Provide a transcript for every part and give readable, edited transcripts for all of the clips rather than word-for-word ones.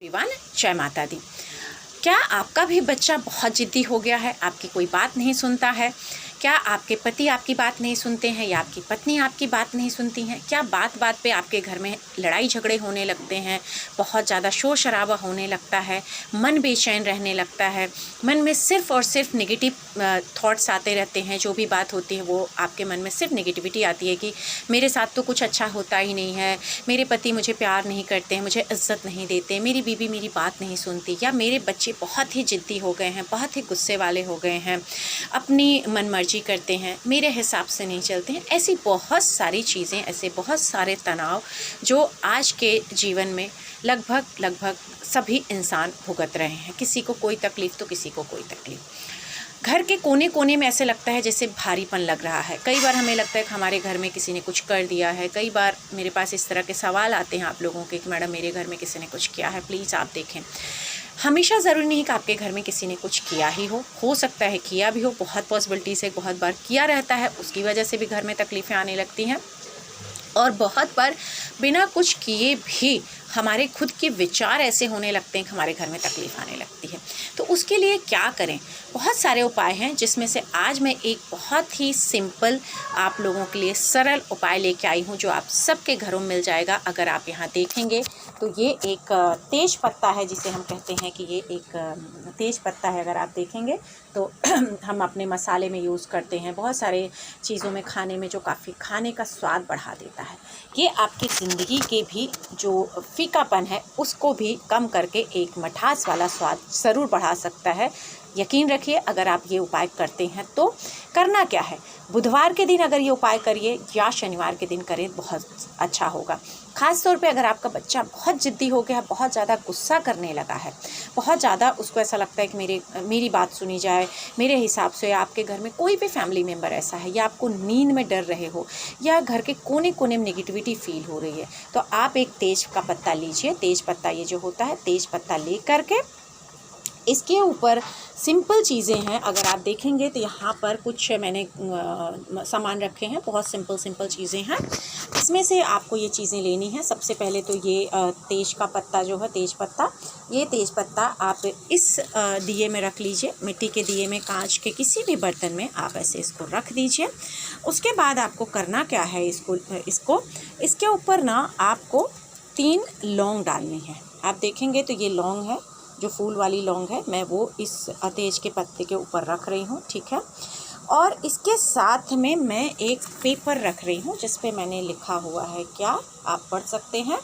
Everyone, जय माता दी। क्या आपका भी बच्चा बहुत जिद्दी हो गया है? आपकी कोई बात नहीं सुनता है? क्या आपके पति आपकी बात नहीं सुनते हैं या आपकी पत्नी आपकी बात नहीं सुनती हैं? क्या बात बात पे आपके घर में लड़ाई झगड़े होने लगते हैं? बहुत ज़्यादा शोर शराबा होने लगता है, मन बेचैन रहने लगता है, मन में सिर्फ़ और सिर्फ नेगेटिव थॉट्स आते रहते हैं। जो भी बात होती है वो आपके मन में सिर्फ नेगेटिविटी आती है कि मेरे साथ तो कुछ अच्छा होता ही नहीं है, मेरे पति मुझे प्यार नहीं करते हैं, मुझे इज़्ज़त नहीं देते, मेरी बीवी मेरी बात नहीं सुनती, या मेरे बच्चे बहुत ही ज़िद्दी हो गए हैं, बहुत ही गुस्से वाले हो गए हैं, अपनी मनमर्जी करते हैं, मेरे हिसाब से नहीं चलते हैं। ऐसी बहुत सारी चीज़ें, ऐसे बहुत सारे तनाव जो आज के जीवन में लगभग सभी इंसान भुगत रहे हैं। किसी को कोई तकलीफ़ तो किसी को कोई तकलीफ़। घर के कोने कोने में ऐसे लगता है जैसे भारीपन लग रहा है। कई बार हमें लगता है कि हमारे घर में किसी ने कुछ कर दिया है। कई बार मेरे पास इस तरह के सवाल आते हैं आप लोगों के कि मैडम मेरे घर में किसी ने कुछ किया है, प्लीज़ आप देखें। हमेशा ज़रूरी नहीं कि आपके घर में किसी ने कुछ किया ही हो सकता है किया भी हो, बहुत पॉसिबिलिटीज़ है, बहुत बार किया रहता है, उसकी वजह से भी घर में तकलीफ़ें आने लगती हैं। और बहुत बार बिना कुछ किए भी हमारे खुद के विचार ऐसे होने लगते हैं कि हमारे घर में तकलीफ़ आने लगती है। तो उसके लिए क्या करें? बहुत सारे उपाय हैं, जिसमें से आज मैं एक बहुत ही सिंपल आप लोगों के लिए सरल उपाय लेके आई हूँ, जो आप सबके घरों में मिल जाएगा। अगर आप यहाँ देखेंगे तो ये एक तेज पत्ता है, जिसे हम कहते हैं कि ये एक तेज पत्ता है। अगर आप देखेंगे तो हम अपने मसाले में यूज़ करते हैं, बहुत सारे चीज़ों में खाने में, जो काफ़ी खाने का स्वाद बढ़ा देता है। ये आपकी ज़िंदगी के भी जो फीकापन है उसको भी कम करके एक मिठास वाला स्वाद ज़रूर बढ़ा सकता है। यकीन रखिए, अगर आप ये उपाय करते हैं तो करना क्या है, बुधवार के दिन अगर ये उपाय करिए या शनिवार के दिन करें, बहुत अच्छा होगा। ख़ास तौर पे अगर आपका बच्चा बहुत ज़िद्दी हो गया, बहुत ज़्यादा गुस्सा करने लगा है, बहुत ज़्यादा उसको ऐसा लगता है कि मेरी बात सुनी जाए, मेरे हिसाब से, या आपके घर में कोई भी फैमिली मेम्बर ऐसा है, या आपको नींद में डर रहे हो, या घर के कोने कोने में नेगेटिविटी फील हो रही है, तो आप एक तेज का पत्ता लीजिए। तेज पत्ता ये जो होता है, तेज पत्ता ले करके इसके ऊपर सिंपल चीज़ें हैं। अगर आप देखेंगे तो यहाँ पर कुछ मैंने सामान रखे हैं, बहुत सिंपल चीज़ें हैं। इसमें से आपको ये चीज़ें लेनी हैं। सबसे पहले तो ये तेज का पत्ता जो है, तेज पत्ता, ये तेज पत्ता आप इस दिए में रख लीजिए, मिट्टी के दिए में, कांच के किसी भी बर्तन में आप ऐसे इसको रख दीजिए। उसके बाद आपको करना क्या है, इसको इसके ऊपर ना आपको 3 लौंग डालनी है। आप देखेंगे तो ये लौंग है, जो फूल वाली लौंग है, मैं वो इस तेज के पत्ते के ऊपर रख रही हूँ, ठीक है। और इसके साथ में मैं एक पेपर रख रही हूँ, जिस पे मैंने लिखा हुआ है, क्या आप पढ़ सकते हैं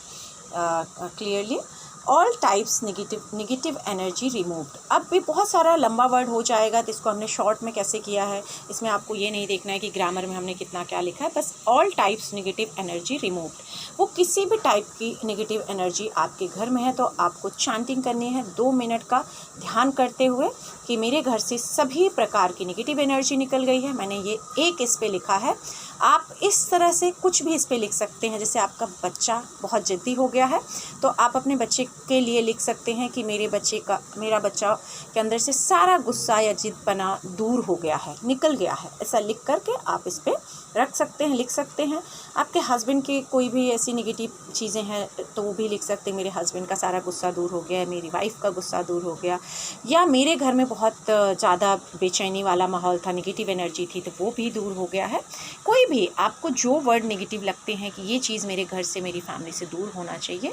clearly, all types negative energy removed. अब भी बहुत सारा लंबा वर्ड हो जाएगा, तो इसको हमने शॉर्ट में कैसे किया है, इसमें आपको ये नहीं देखना है कि ग्रामर में हमने कितना क्या लिखा है, बस all types negative energy removed. वो किसी भी टाइप की नेगेटिव एनर्जी आपके घर में है तो आपको चैंटिंग करनी है 2 मिनट का ध्यान करते हुए कि मेरे घर से सभी प्रकार की नेगेटिव एनर्जी निकल गई है। मैंने ये एक इस पे लिखा है, आप इस तरह से कुछ भी इस पे लिख सकते हैं। जैसे आपका बच्चा बहुत ज़िद्दी हो गया है तो आप अपने बच्चे के लिए लिख सकते हैं कि मेरा बच्चा के अंदर से सारा गुस्सा या ज़िद्दपना दूर हो गया है, निकल गया है। ऐसा लिख करके आप इस पे रख सकते हैं, लिख सकते हैं। आपके हस्बैंड की कोई भी ऐसी नेगेटिव चीज़ें हैं तो वो भी लिख सकते हैं, मेरे हस्बैंड का सारा गुस्सा दूर हो गया है, मेरी वाइफ का गुस्सा दूर हो गया, या मेरे घर में बहुत ज़्यादा बेचैनी वाला माहौल था, नेगेटिव एनर्जी थी, तो वो भी दूर हो गया है। कोई भी आपको जो वर्ड नेगेटिव लगते हैं कि ये चीज़ मेरे घर से, मेरी फैमिली से दूर होना चाहिए,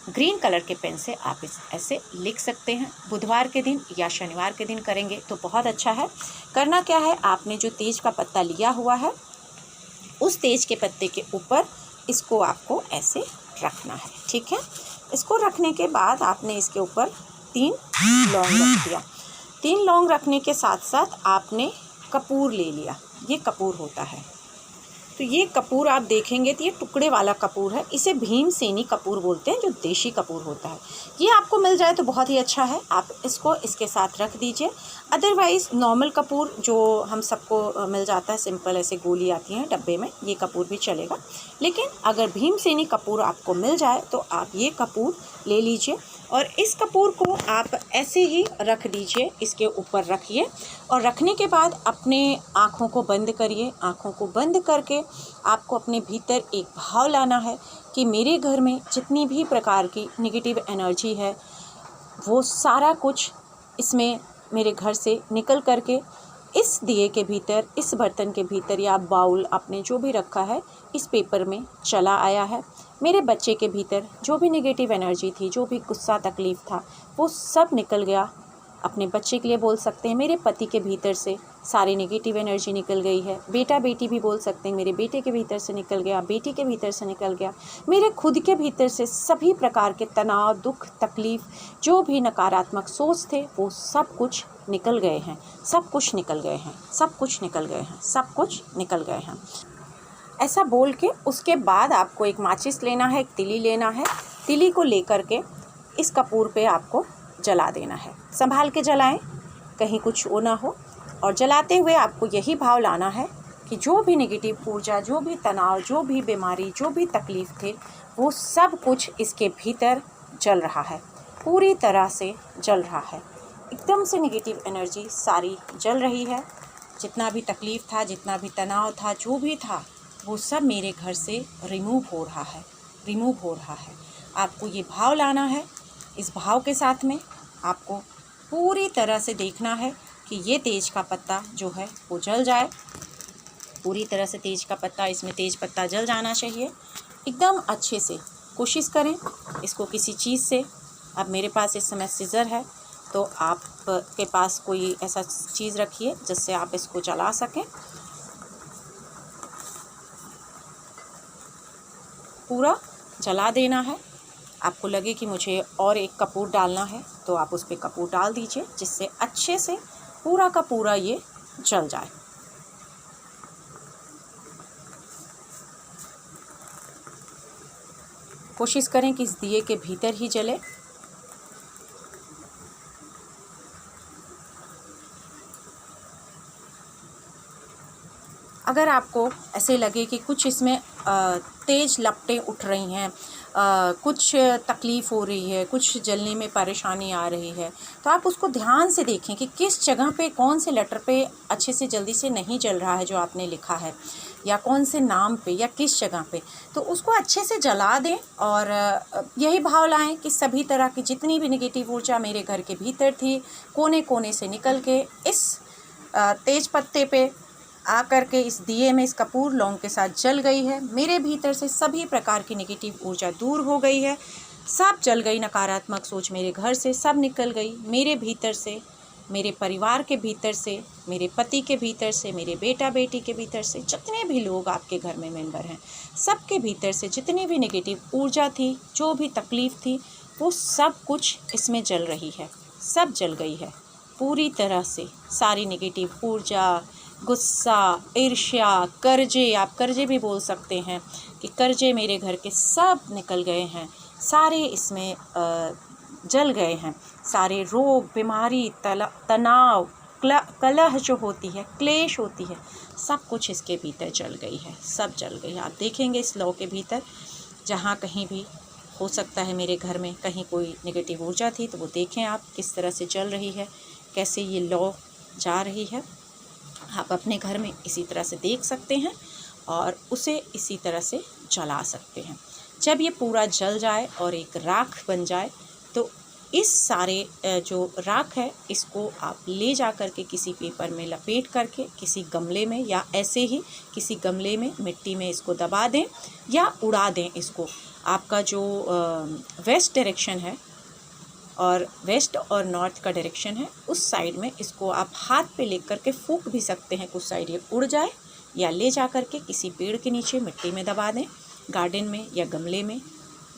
ग्रीन कलर के पेन से आप ऐसे लिख सकते हैं। बुधवार के दिन या शनिवार के दिन करेंगे तो बहुत अच्छा है। करना क्या है, आपने जो तेज का पत्ता लिया हुआ है, उस तेज के पत्ते के ऊपर इसको आपको ऐसे रखना है, ठीक है। इसको रखने के बाद आपने इसके ऊपर 3 लौंग रख दिया। 3 लौंग रखने के साथ साथ आपने कपूर ले लिया, ये कपूर होता है। तो ये कपूर आप देखेंगे तो ये टुकड़े वाला कपूर है, इसे भीमसेनी कपूर बोलते हैं, जो देशी कपूर होता है। ये आपको मिल जाए तो बहुत ही अच्छा है, आप इसको इसके साथ रख दीजिए। अदरवाइज़ नॉर्मल कपूर जो हम सबको मिल जाता है, सिंपल ऐसे गोली आती हैं डब्बे में, ये कपूर भी चलेगा। लेकिन अगर भीमसेनी कपूर आपको मिल जाए तो आप ये कपूर ले लीजिए और इस कपूर को आप ऐसे ही रख दीजिए, इसके ऊपर रखिए। और रखने के बाद अपने आँखों को बंद करिए। आँखों को बंद करके आपको अपने भीतर एक भाव लाना है कि मेरे घर में जितनी भी प्रकार की नेगेटिव एनर्जी है, वो सारा कुछ इसमें मेरे घर से निकल करके इस दिए के भीतर, इस बर्तन के भीतर या बाउल आपने जो भी रखा है, इस पेपर में चला आया है। मेरे बच्चे के भीतर जो भी नेगेटिव एनर्जी थी, जो भी गुस्सा तकलीफ़ था, वो सब निकल गया। अपने बच्चे के लिए बोल सकते हैं, मेरे पति के भीतर से सारी नेगेटिव एनर्जी निकल गई है। बेटा बेटी भी बोल सकते हैं, मेरे बेटे के भीतर से निकल गया, बेटी के भीतर से निकल गया। मेरे खुद के भीतर से सभी प्रकार के तनाव, दुख, तकलीफ़, जो भी नकारात्मक सोच थे, वो सब कुछ निकल गए हैं, सब कुछ निकल गए हैं, सब कुछ निकल गए हैं, सब कुछ निकल गए हैं। ऐसा बोल के उसके बाद आपको एक माचिस लेना है, एक तिली लेना है। तिली को लेकर के इस कपूर पे आपको जला देना है। संभाल के जलाएं, कहीं कुछ वो ना हो। और जलाते हुए आपको यही भाव लाना है कि जो भी नेगेटिव ऊर्जा, जो भी तनाव, जो भी बीमारी, जो भी तकलीफ़ थे, वो सब कुछ इसके भीतर जल रहा है, पूरी तरह से जल रहा है। एकदम से नेगेटिव एनर्जी सारी जल रही है। जितना भी तकलीफ़ था, जितना भी तनाव था, जो भी था, वो सब मेरे घर से रिमूव हो रहा है, रिमूव हो रहा है। आपको ये भाव लाना है। इस भाव के साथ में आपको पूरी तरह से देखना है कि ये तेज का पत्ता जो है वो जल जाए। पूरी तरह से तेज का पत्ता, इसमें तेज पत्ता जल जाना चाहिए। एकदम अच्छे से कोशिश करें इसको किसी चीज़ से। अब मेरे पास इस समय सीज़र है, तो आप के पास कोई ऐसा चीज़ रखिए जिससे आप इसको जला सकें। पूरा जला देना है। आपको लगे कि मुझे और एक कपूर डालना है, तो आप उस पर कपूर डाल दीजिए, जिससे अच्छे से पूरा का पूरा ये जल जाए। कोशिश करें कि इस दिए के भीतर ही जले। अगर आपको ऐसे लगे कि कुछ इसमें तेज़ लपटें उठ रही हैं, कुछ तकलीफ़ हो रही है, कुछ जलने में परेशानी आ रही है, तो आप उसको ध्यान से देखें कि किस जगह पे, कौन से लेटर पे अच्छे से जल्दी से नहीं जल रहा है जो आपने लिखा है, या कौन से नाम पे या किस जगह पे। तो उसको अच्छे से जला दें और यही भाव लाएं कि सभी तरह की जितनी भी नेगेटिव ऊर्जा मेरे घर के भीतर थी, कोने कोने से निकल के इस तेज पत्ते पे आकर के इस दिए में, इस कपूर लौंग के साथ जल गई है। मेरे भीतर से सभी प्रकार की नेगेटिव ऊर्जा दूर हो गई है, सब जल गई। नकारात्मक सोच मेरे घर से सब निकल गई। मेरे भीतर से, मेरे परिवार के भीतर से, मेरे पति के भीतर से, मेरे बेटा बेटी के भीतर से, जितने भी लोग आपके घर में मेंबर हैं, सबके भीतर से जितनी भी नेगेटिव ऊर्जा थी, जो भी तकलीफ़ थी, वो सब कुछ इसमें जल रही है, सब जल गई है पूरी तरह से। सारी नेगेटिव ऊर्जा, गुस्सा, ईर्ष्या, कर्जे, आप कर्जे भी बोल सकते हैं कि कर्जे मेरे घर के सब निकल गए हैं, सारे इसमें जल गए हैं। सारे रोग, बीमारी, तनाव, कलह जो होती है, क्लेश होती है, सब कुछ इसके भीतर जल गई है, सब जल गई है। आप देखेंगे इस लौ के भीतर, जहाँ कहीं भी हो सकता है मेरे घर में कहीं कोई नेगेटिव ऊर्जा थी, तो वो देखें आप किस तरह से जल रही है, कैसे ये लौ जा रही है। आप अपने घर में इसी तरह से देख सकते हैं और उसे इसी तरह से जला सकते हैं। जब ये पूरा जल जाए और एक राख बन जाए, तो इस सारे जो राख है, इसको आप ले जा कर के किसी पेपर में लपेट करके किसी गमले में, या ऐसे ही किसी गमले में मिट्टी में इसको दबा दें या उड़ा दें इसको। आपका जो वेस्ट डायरेक्शन है और वेस्ट और नॉर्थ का डायरेक्शन है, उस साइड में इसको आप हाथ पे लेकर के फूंक भी सकते हैं, कुछ साइड ये उड़ जाए, या ले जा कर के किसी पेड़ के नीचे मिट्टी में दबा दें, गार्डन में या गमले में।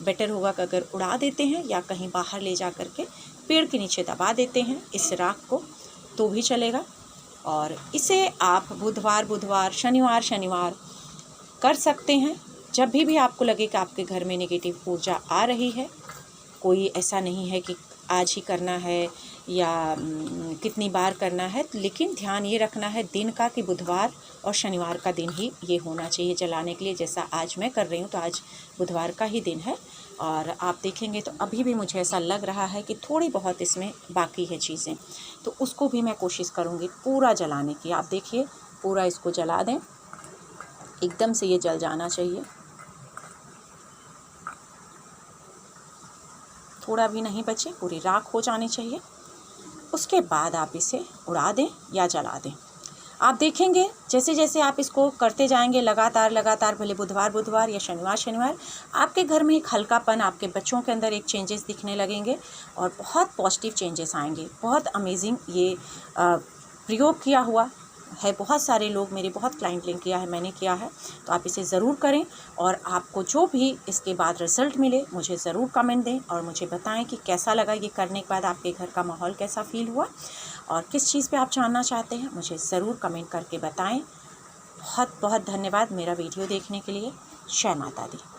बेटर होगा कि अगर उड़ा देते हैं या कहीं बाहर ले जा कर के पेड़ के नीचे दबा देते हैं इस राख को, तो भी चलेगा। और इसे आप बुधवार, शनिवार कर सकते हैं। जब भी आपको लगे कि आपके घर में नेगेटिव ऊर्जा आ रही है, कोई ऐसा नहीं है कि आज ही करना है या कितनी बार करना है, लेकिन ध्यान ये रखना है दिन का कि बुधवार और शनिवार का दिन ही ये होना चाहिए जलाने के लिए। जैसा आज मैं कर रही हूँ, तो आज बुधवार का ही दिन है। और आप देखेंगे तो अभी भी मुझे ऐसा लग रहा है कि थोड़ी बहुत इसमें बाकी है चीज़ें, तो उसको भी मैं कोशिश करूँगी पूरा जलाने की। आप देखिए पूरा इसको जला दें, एकदम से ये जल जाना चाहिए। थोड़ा भी नहीं बचे, पूरी राख हो जानी चाहिए। उसके बाद आप इसे उड़ा दें या जला दें। आप देखेंगे जैसे जैसे आप इसको करते जाएंगे लगातार, भले बुधवार या शनिवार, आपके घर में एक हल्कापन, आपके बच्चों के अंदर एक चेंजेस दिखने लगेंगे और बहुत पॉजिटिव चेंजेस आएंगे। बहुत अमेजिंग ये प्रयोग किया हुआ है। बहुत सारे लोग, मेरे बहुत क्लाइंट ने किया है, मैंने किया है। तो आप इसे ज़रूर करें और आपको जो भी इसके बाद रिज़ल्ट मिले मुझे ज़रूर कमेंट दें और मुझे बताएं कि कैसा लगा ये करने के बाद, आपके घर का माहौल कैसा फ़ील हुआ और किस चीज़ पे आप जानना चाहते हैं, मुझे ज़रूर कमेंट करके बताएं। बहुत बहुत धन्यवाद मेरा वीडियो देखने के लिए। जय माता दी।